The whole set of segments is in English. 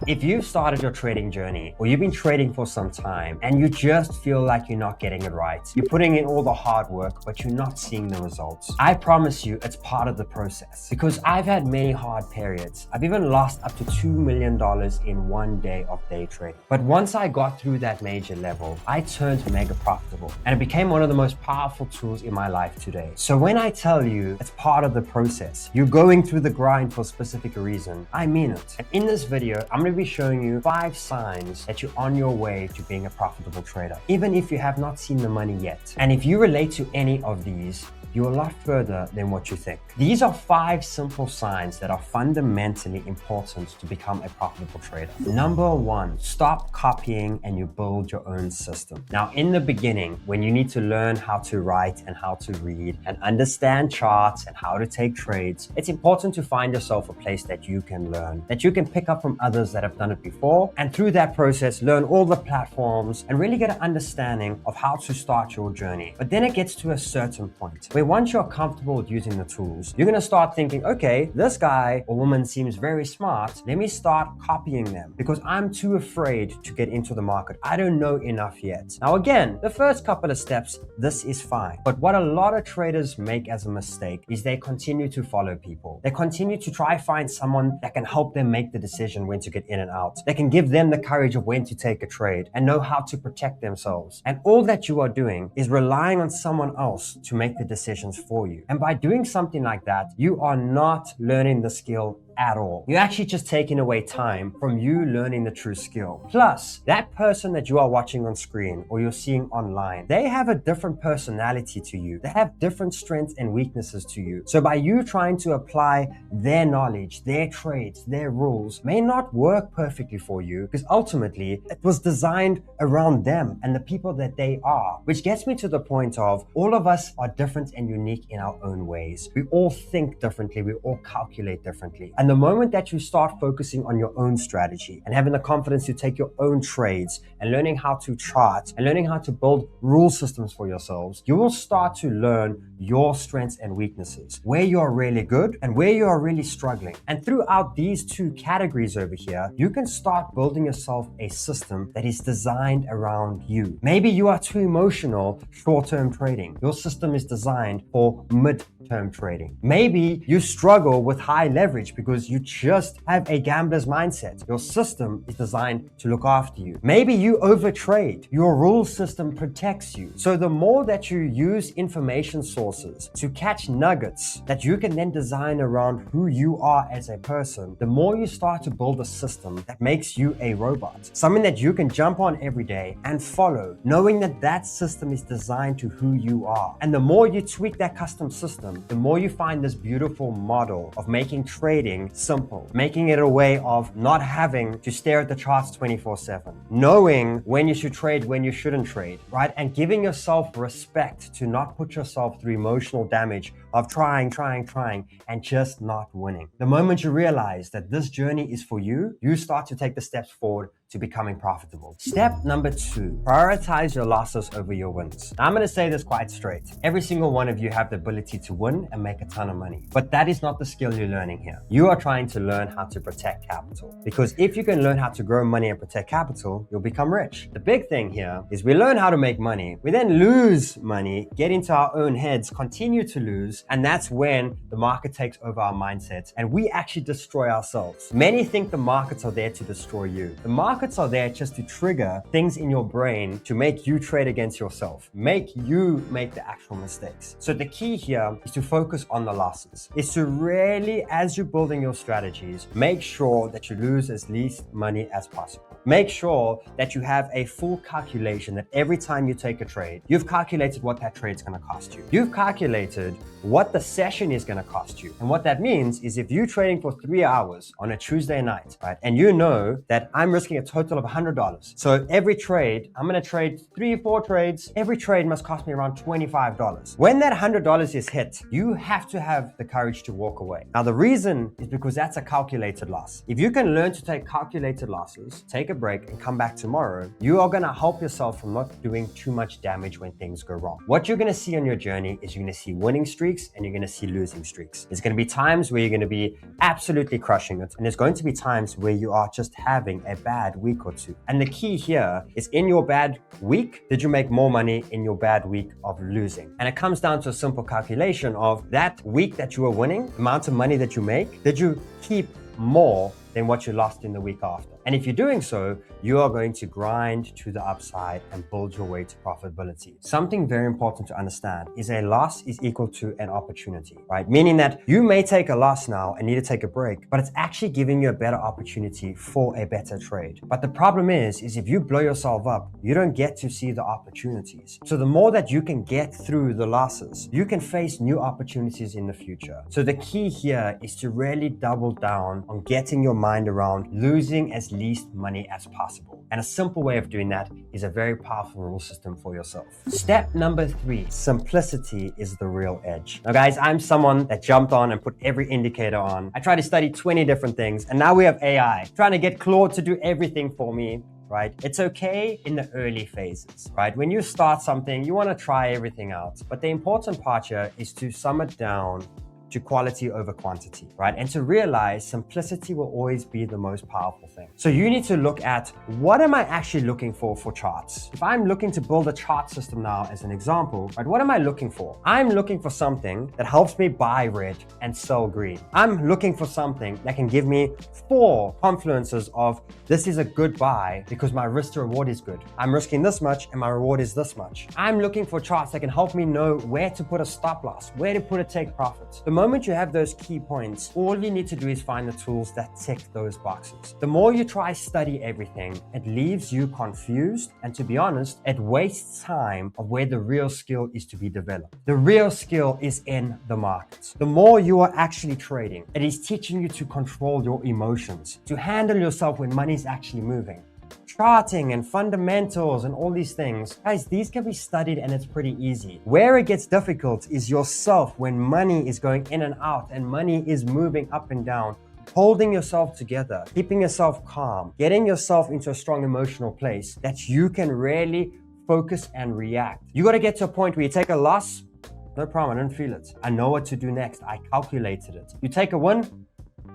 If you've started your trading journey or you've been trading for some time and you just feel like you're not getting it right, you're putting in all the hard work, but you're not seeing the results, I promise you it's part of the process, because I've had many hard periods. I've even lost up to $2 million in one day of day trading. But once I got through that major level, I turned mega profitable and it became one of the most powerful tools in my life today. So when I tell you it's part of the process, you're going through the grind for a specific reason, I mean it. And in this video, I'm going to be showing you 5 signs that you're on your way to being a profitable trader, even if you have not seen the money yet. And if you relate to any of these, you're a lot further than what you think. These are 5 simple signs that are fundamentally important to become a profitable trader. Number 1, stop copying and you build your own system. Now, in the beginning, when you need to learn how to write and how to read and understand charts and how to take trades, it's important to find yourself a place that you can learn, that you can pick up from others that have done it before, and through that process, learn all the platforms and really get an understanding of how to start your journey. But then it gets to a certain point where once you're comfortable with using the tools, you're going to start thinking, okay, this guy or woman seems very smart. Let me start copying them because I'm too afraid to get into the market. I don't know enough yet. Now, again, the first couple of steps, this is fine. But what a lot of traders make as a mistake is they continue to follow people. They continue to try find someone that can help them make the decision when to get in and out. They can give them the courage of when to take a trade and know how to protect themselves. And all that you are doing is relying on someone else to make the decisions for you. And by doing something like that, you are not learning the skill at all. You're actually just taking away time from you learning the true skill. Plus, that person that you are watching on screen or you're seeing online, they have a different personality to you. They have different strengths and weaknesses to you. So by you trying to apply their knowledge, their trades, their rules may not work perfectly for you, because ultimately it was designed around them and the people that they are. Which gets me to the point of all of us are different and unique in our own ways. We all think differently. We all calculate differently. And the moment that you start focusing on your own strategy and having the confidence to take your own trades and learning how to chart and learning how to build rule systems for yourselves, you will start to learn your strengths and weaknesses, where you are really good and where you are really struggling. And throughout these 2 categories over here, you can start building yourself a system that is designed around you. Maybe you are too emotional short-term trading. Your system is designed for mid-term trading. Maybe you struggle with high leverage because you just have a gambler's mindset. Your system is designed to look after you. Maybe you overtrade. Your rule system protects you. So the more that you use information sources to catch nuggets that you can then design around who you are as a person, the more you start to build a system that makes you a robot. Something that you can jump on every day and follow, knowing that that system is designed to who you are. And the more you tweak that custom system, the more you find this beautiful model of making trading simple, making it a way of not having to stare at the charts 24/7, knowing when you should trade, when you shouldn't trade, right? And giving yourself respect to not put yourself through emotional damage of trying and just not winning. The moment you realize that this journey is for you, you start to take the steps forward to becoming profitable. Step number 2, prioritize your losses over your wins. Now, I'm going to say this quite straight. Every single one of you have the ability to win and make a ton of money, but that is not the skill you're learning here. You are trying to learn how to protect capital, because if you can learn how to grow money and protect capital, you'll become rich. The big thing here is we learn how to make money. We then lose money, get into our own heads, continue to lose, and that's when the market takes over our mindset and we actually destroy ourselves. Many think the markets are there to destroy you. The markets are there just to trigger things in your brain to make you trade against yourself, make you make the actual mistakes. So the key here is to focus on the losses. Is to really, as you're building your strategies, make sure that you lose as least money as possible. Make sure that you have a full calculation that every time you take a trade, you've calculated what that trade is going to cost you. You've calculated what the session is going to cost you. And what that means is if you're trading for 3 hours on a Tuesday night, right, and you know that I'm risking a total of $100. So every trade, I'm going to trade 3 or 4 trades. Every trade must cost me around $25. When that $100 is hit, you have to have the courage to walk away. Now, the reason is because that's a calculated loss. If you can learn to take calculated losses, take a break and come back tomorrow, you are going to help yourself from not doing too much damage when things go wrong. What you're going to see on your journey is you're going to see winning streaks and you're going to see losing streaks. There's going to be times where you're going to be absolutely crushing it, and there's going to be times where you are just having a bad week or two. And the key here is, in your bad week, did you make more money in your bad week of losing? And it comes down to a simple calculation of that week that you were winning, amount of money that you make, did you keep more than what you lost in the week after? And if you're doing so, you are going to grind to the upside and build your way to profitability. Something very important to understand is a loss is equal to an opportunity, right? Meaning that you may take a loss now and need to take a break, but it's actually giving you a better opportunity for a better trade. But the problem is if you blow yourself up, you don't get to see the opportunities. So the more that you can get through the losses, you can face new opportunities in the future. So the key here is to really double down on getting your mind around losing as least money as possible. And a simple way of doing that is a very powerful rule system for yourself. Step number 3, simplicity is the real edge. Now guys, I'm someone that jumped on and put every indicator on. I tried to study 20 different things, and now we have AI trying to get Claude to do everything for me. Right? It's okay in the early phases, right? When you start something, you want to try everything out. But the important part here is to sum it down to quality over quantity, right? And to realize simplicity will always be the most powerful thing. So you need to look at, what am I actually looking for charts? If I'm looking to build a chart system now as an example, right, what am I looking for? I'm looking for something that helps me buy red and sell green. I'm looking for something that can give me 4 confluences of, this is a good buy because my risk to reward is good. I'm risking this much and my reward is this much. I'm looking for charts that can help me know where to put a stop loss, where to put a take profit. The moment you have those key points, all you need to do is find the tools that tick those boxes. The more you try study everything, it leaves you confused, and to be honest, it wastes time of where the real skill is to be developed. The real skill is in the markets. The more you are actually trading, it is teaching you to control your emotions, to handle yourself when money is actually moving. Charting and fundamentals and all these things. Guys, these can be studied and it's pretty easy. Where it gets difficult is yourself when money is going in and out and money is moving up and down. Holding yourself together, keeping yourself calm, getting yourself into a strong emotional place that you can really focus and react. You got to get to a point where you take a loss, no problem, I don't feel it. I know what to do next. I calculated it. You take a win,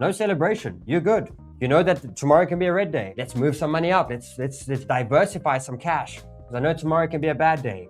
no celebration, you're good. You know that tomorrow can be a red day. Let's move some money up. Let's diversify some cash, because I know tomorrow can be a bad day.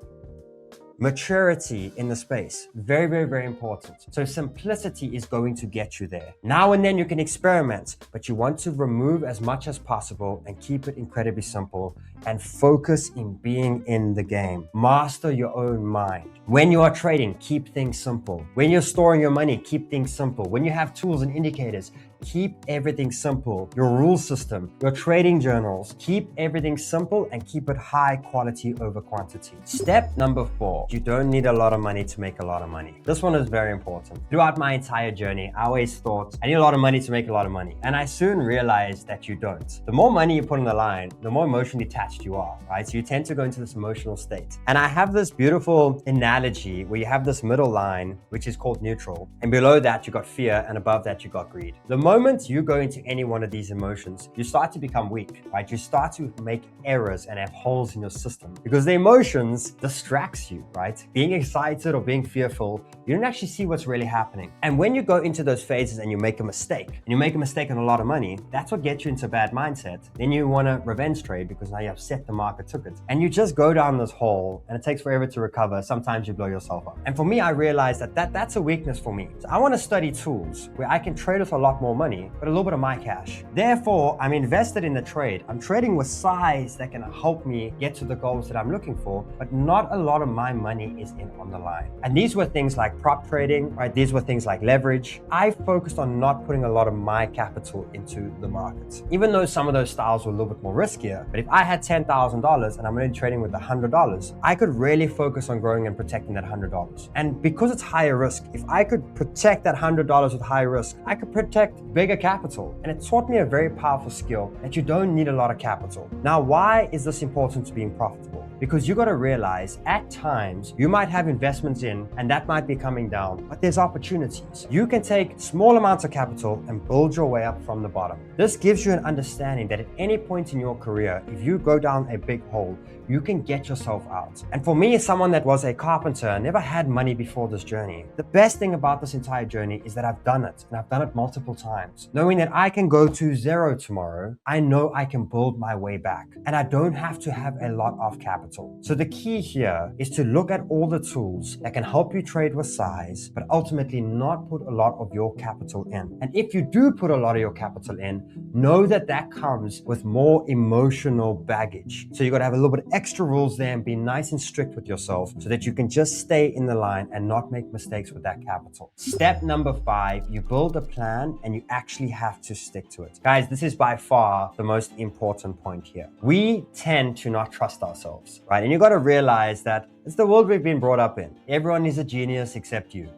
Maturity in the space, very, very, very important. So simplicity is going to get you there. Now and then you can experiment, but you want to remove as much as possible and keep it incredibly simple and focus in being in the game. Master your own mind. When you are trading, keep things simple. When you're storing your money, keep things simple. When you have tools and indicators, keep everything simple. Your rule system, your trading journals, keep everything simple and keep it high quality over quantity. Step number 4, you don't need a lot of money to make a lot of money. This one is very important. Throughout my entire journey, I always thought I need a lot of money to make a lot of money. And I soon realized that you don't. The more money you put on the line, the more emotionally attached you are, right? So you tend to go into this emotional state. And I have this beautiful analogy where you have this middle line, which is called neutral. And below that, you got fear, and above that, you got greed. The moment you go into any one of these emotions, you start to become weak, right? You start to make errors and have holes in your system because the emotions distracts you, right? Being excited or being fearful, you don't actually see what's really happening. And when you go into those phases and you make a mistake, on a lot of money, that's what gets you into a bad mindset. Then you want to revenge trade because now you upset the market took it. And you just go down this hole and it takes forever to recover. Sometimes you blow yourself up. And for me, I realized that's a weakness for me. So I want to study tools where I can trade with a lot more money, but a little bit of my cash. Therefore, I'm invested in the trade. I'm trading with size that can help me get to the goals that I'm looking for, but not a lot of my money is in on the line. And these were things like prop trading, right? These were things like leverage. I focused on not putting a lot of my capital into the markets. Even though some of those styles were a little bit more riskier, but if I had $10,000 and I'm only trading with $100, I could really focus on growing and protecting that $100. And because it's higher risk, if I could protect that $100 with high risk, I could protect bigger capital. And it taught me a very powerful skill that you don't need a lot of capital. Now, why is this important to being profitable? Because you got to realize at times you might have investments in and that might be coming down, but there's opportunities. You can take small amounts of capital and build your way up from the bottom. This gives you an understanding that at any point in your career, if you go down a big hole, you can get yourself out. And for me, as someone that was a carpenter, never had money before this journey, the best thing about this entire journey is that I've done it, and I've done it multiple times. Knowing that I can go to zero tomorrow, I know I can build my way back, and I don't have to have a lot of capital. So the key here is to look at all the tools that can help you trade with size, but ultimately not put a lot of your capital in. And if you do put a lot of your capital in, know that that comes with more emotional baggage. So you got to have a little bit extra rules there and be nice and strict with yourself so that you can just stay in the line and not make mistakes with that capital. Step number 5, you build a plan and you actually have to stick to it. Guys, this is by far the most important point here. We tend to not trust ourselves, right? And you got to realize that it's the world we've been brought up in. Everyone is a genius except you.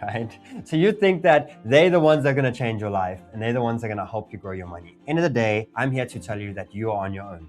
Right? So you think that they're the ones that are going to change your life and they're the ones that are going to help you grow your money. End of the day, I'm here to tell you that you are on your own.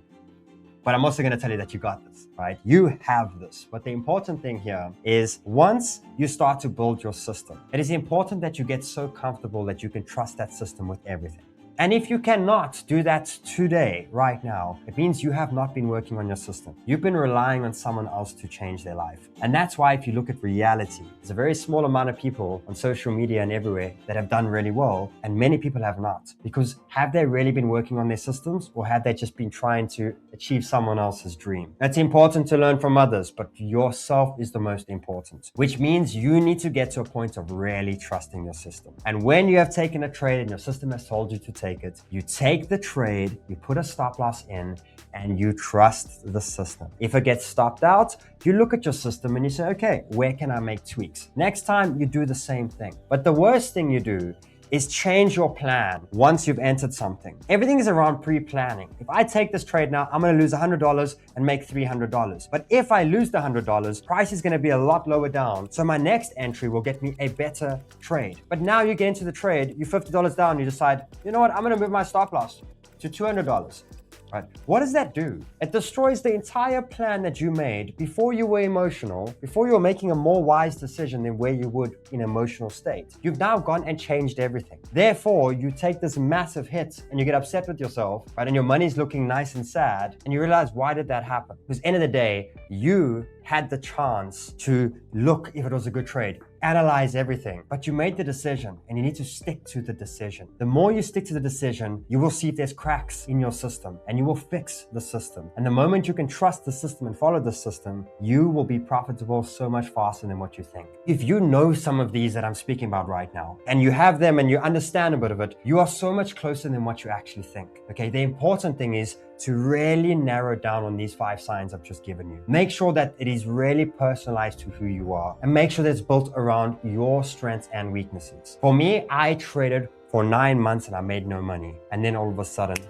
But I'm also going to tell you that you got this, right? You have this. But the important thing here is once you start to build your system, it is important that you get so comfortable that you can trust that system with everything. And if you cannot do that today, right now, it means you have not been working on your system. You've been relying on someone else to change their life. And that's why if you look at reality, there's a very small amount of people on social media and everywhere that have done really well, and many people have not. Because have they really been working on their systems, or have they just been trying to achieve someone else's dream? It's important to learn from others, but yourself is the most important, which means you need to get to a point of really trusting your system. And when you have taken a trade and your system has told you to take it, you take the trade, you put a stop loss in, and you trust the system. If it gets stopped out, you look at your system and you say, okay, where can I make tweaks? Next time you do the same thing. But the worst thing you do is change your plan once you've entered something. Everything is around pre-planning. If I take this trade now, I'm going to lose $100 and make $300. But if I lose the $100, price is going to be a lot lower down. So my next entry will get me a better trade. But now you get into the trade, you're $50 down, you decide, you know what, I'm going to move my stop loss to $200. Right? What does that do? It destroys the entire plan that you made before you were emotional, before you were making a more wise decision than where you would in an emotional state. You've now gone and changed everything. Therefore, you take this massive hit and you get upset with yourself, right? And your money's looking nice and sad. And you realize, why did that happen? Because at the end of the day, you had the chance to look if it was a good trade, analyze everything, but you made the decision and you need to stick to the decision. The more you stick to the decision, you will see if there's cracks in your system and you will fix the system. And the moment you can trust the system and follow the system, you will be profitable so much faster than what you think. If you know some of these that I'm speaking about right now and you have them and you understand a bit of it, you are so much closer than what you actually think. Okay, the important thing is to really narrow down on these 5 signs I've just given you. Make sure that it is really personalized to who you are and make sure that it's built around your strengths and weaknesses. For me, I traded for 9 months and I made no money. And then all of a sudden,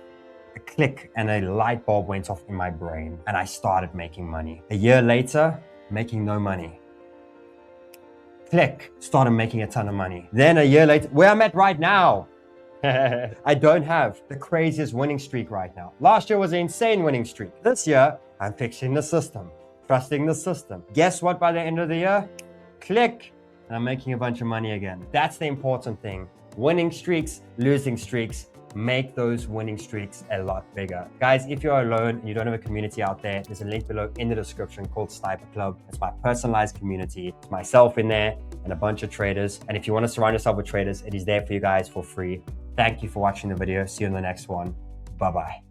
a click and a light bulb went off in my brain and I started making money. A year later, making no money. Click, started making a ton of money. Then a year later, where I'm at right now, I don't have the craziest winning streak right now. Last year was an insane winning streak. This year, I'm fixing the system, trusting the system. Guess what? By the end of the year, click, and I'm making a bunch of money again. That's the important thing. Winning streaks, losing streaks, make those winning streaks a lot bigger. Guys, if you're alone and you don't have a community out there, there's a link below in the description called Sniper Club. It's my personalized community. It's myself in there and a bunch of traders. And if you want to surround yourself with traders, it is there for you guys for free. Thank you for watching the video. See you in the next one. Bye-bye.